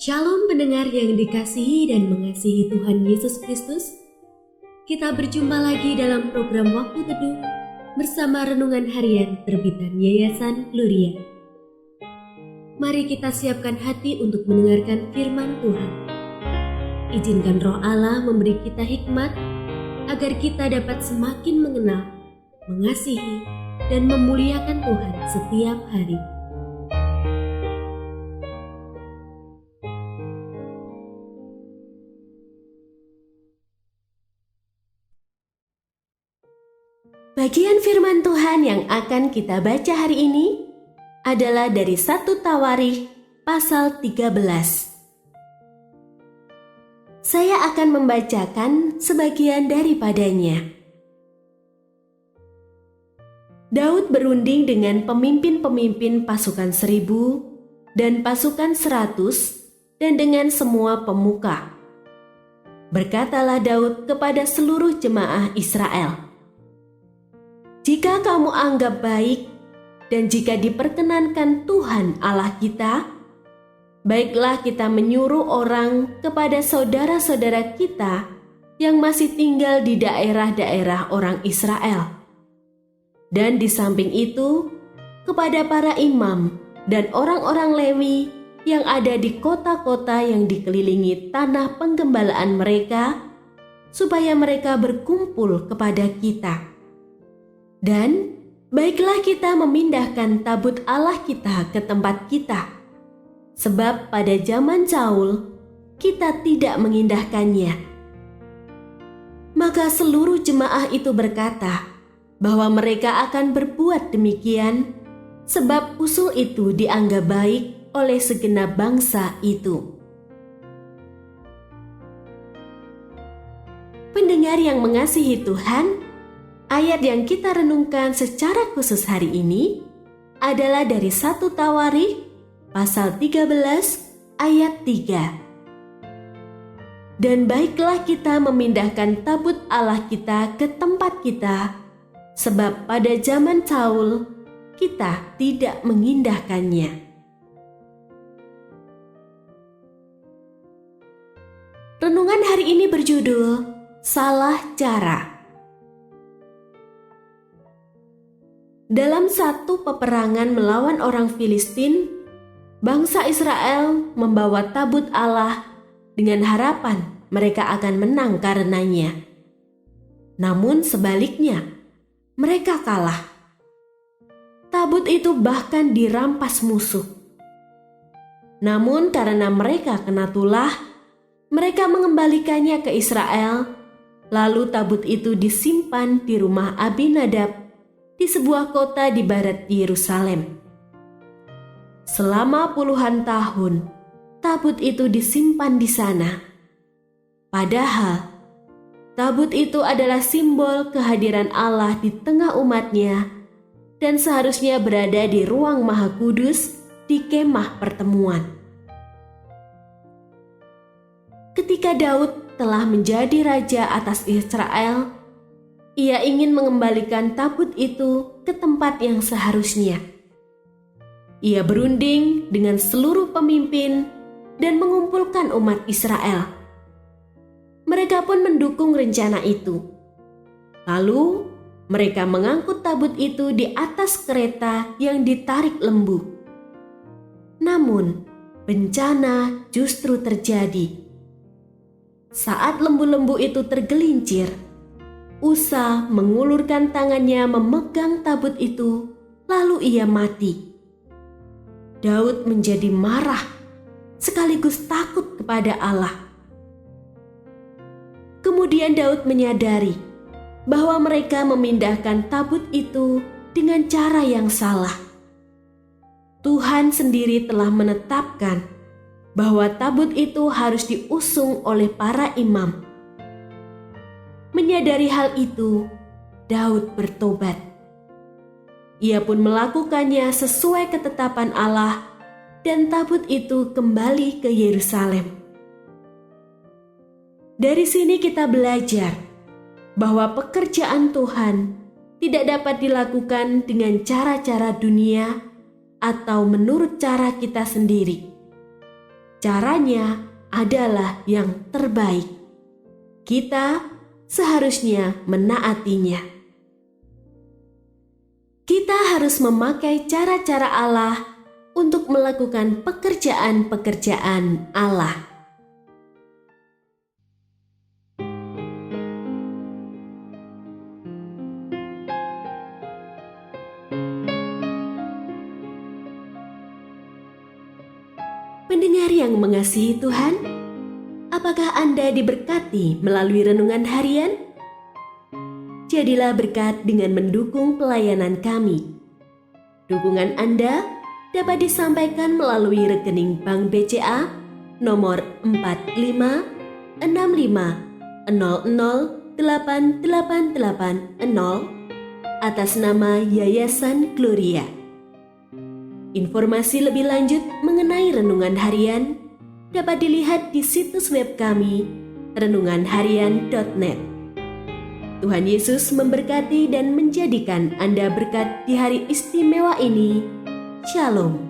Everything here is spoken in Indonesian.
Shalom pendengar yang dikasihi dan mengasihi Tuhan Yesus Kristus. Kita berjumpa lagi dalam program Waktu Teduh bersama Renungan Harian terbitan Yayasan Gloria. Mari kita siapkan hati untuk mendengarkan firman Tuhan. Izinkan Roh Allah memberi kita hikmat agar kita dapat semakin mengenal, mengasihi, dan memuliakan Tuhan setiap hari. Bagian firman Tuhan yang akan kita baca hari ini adalah dari 1 Tawarikh pasal 13. Saya akan membacakan sebagian daripadanya. Daud berunding dengan pemimpin-pemimpin pasukan 1000 dan pasukan 100 dan dengan semua pemuka. Berkatalah Daud kepada seluruh jemaah Israel, "Jika kamu anggap baik dan jika diperkenankan Tuhan Allah kita, baiklah kita menyuruh orang kepada saudara-saudara kita yang masih tinggal di daerah-daerah orang Israel. Dan di samping itu, kepada para imam dan orang-orang Lewi yang ada di kota-kota yang dikelilingi tanah penggembalaan mereka, supaya mereka berkumpul kepada kita. Dan baiklah kita memindahkan tabut Allah kita ke tempat kita, sebab pada zaman Saul kita tidak mengindahkannya." Maka seluruh jemaah itu berkata bahwa mereka akan berbuat demikian, sebab usul itu dianggap baik oleh segenap bangsa itu. Pendengar yang mengasihi Tuhan, ayat yang kita renungkan secara khusus hari ini adalah dari 1 Tawarikh pasal 13 ayat 3. "Dan baiklah kita memindahkan tabut Allah kita ke tempat kita, sebab pada zaman Saul kita tidak mengindahkannya." Renungan hari ini berjudul Salah Cara. Dalam satu peperangan melawan orang Filistin, bangsa Israel membawa tabut Allah dengan harapan mereka akan menang karenanya. Namun sebaliknya, mereka kalah. Tabut itu bahkan dirampas musuh. Namun karena mereka kena tulah, mereka mengembalikannya ke Israel, lalu tabut itu disimpan di rumah Abinadab di sebuah kota di barat Yerusalem. Selama puluhan tahun, tabut itu disimpan di sana. Padahal, tabut itu adalah simbol kehadiran Allah di tengah umatnya dan seharusnya berada di ruang Maha Kudus di kemah pertemuan. Ketika Daud telah menjadi raja atas Israel, ia ingin mengembalikan tabut itu ke tempat yang seharusnya. Ia berunding dengan seluruh pemimpin dan mengumpulkan umat Israel. Mereka pun mendukung rencana itu. Lalu mereka mengangkut tabut itu di atas kereta yang ditarik lembu. Namun bencana justru terjadi. Saat lembu-lembu itu tergelincir, Usa mengulurkan tangannya memegang tabut itu, lalu ia mati. Daud menjadi marah, sekaligus takut kepada Allah. Kemudian Daud menyadari bahwa mereka memindahkan tabut itu dengan cara yang salah. Tuhan sendiri telah menetapkan bahwa tabut itu harus diusung oleh para imam. Menyadari hal itu, Daud bertobat. Ia pun melakukannya sesuai ketetapan Allah dan tabut itu kembali ke Yerusalem. Dari sini kita belajar bahwa pekerjaan Tuhan tidak dapat dilakukan dengan cara-cara dunia atau menurut cara kita sendiri. Caranya adalah yang terbaik. Kita seharusnya menaatinya. Kita harus memakai cara-cara Allah untuk melakukan pekerjaan-pekerjaan Allah. Pendengar yang mengasihi Tuhan, apakah Anda diberkati melalui renungan harian? Jadilah berkat dengan mendukung pelayanan kami. Dukungan Anda dapat disampaikan melalui rekening Bank BCA nomor 456500088880 atas nama Yayasan Gloria. Informasi lebih lanjut mengenai renungan harian dapat dilihat di situs web kami renunganharian.net. Tuhan Yesus memberkati dan menjadikan Anda berkat di hari istimewa ini. Shalom.